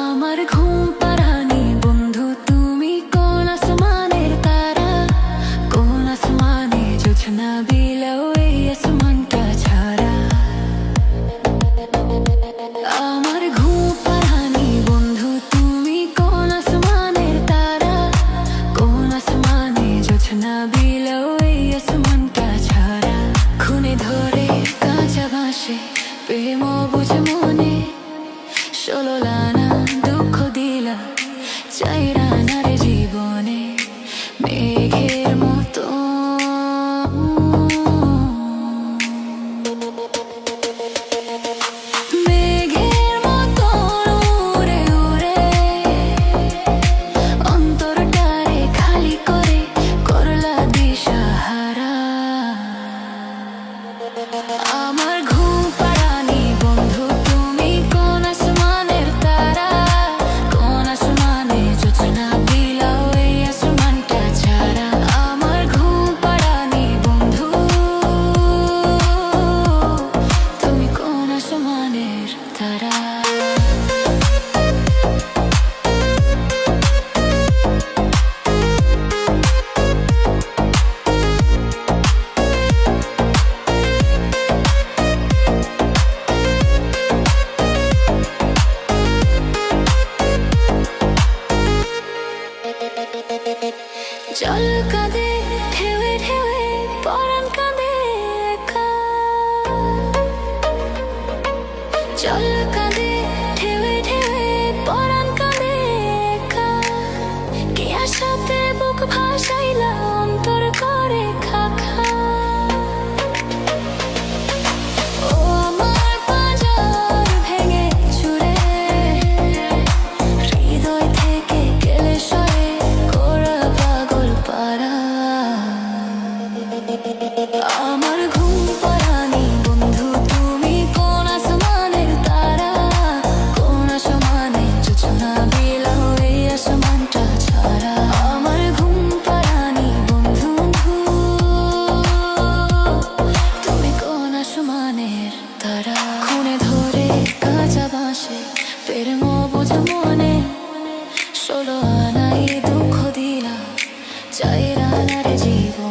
আমার ঘুম পাড়ানি বন্ধু তুমি, কোন আসমানের তারা, কোন আসমানে জোছনা বিলাও এই আসমানটা ছাড়া। আমার ঘুম পাড়ানি বন্ধু তুমি, কোন আসমানের তারা, কোন আসমানে জোছনা বিলাও এই আসমানটা ছাড়া। খুনে ধরে কাঁচা বাঁশে প্রেম বুঝে মনে, 16 আনা দুঃখ দিলা, চাইরা না রে জীবনে। মেঘের মতো মেঘের মতো উড়ে উড়ে অন্তরটারে খালি করে করলা দিশাহারা। আমার ঘুম পাড়ানি বন্ধু তুমি, কোন আসমানের তারা, কোন আসমানে জোছনা বিলাও এই আসমানটা ছাড়া। আমার ঘুম পাড়ানি বন্ধু তুমি, কোন আসমানের তারা। জল কাঁদে ঢেউে ঢেউে, পরাণ কাঁদে একা। জল কাঁদে ঢেউে ঢেউে, পরাণ কাঁদে একা। কে আশাতে বুক ভাসাইলা অন্তর করে খাখা। ও আমার পাঁজর ভেঙে চুরে, হৃদয় থেকে গেলে সরে কোরা পাগল পারা। আমার ঘুম পাড়ানি বন্ধু তুমি, কোন আসমানের তারা, কোন আসমানে জোছনা বিলাও এই আসমানটা ছাড়া। আমার ঘুম পাড়ানি বন্ধু তুমি, কোন আসমানের তারা। খুনে ধরে কাঁচা বাঁশে প্রেম বোঝা মনে, 16 আনাই দুঃখ দিলা, চাইরা না রে জীবন।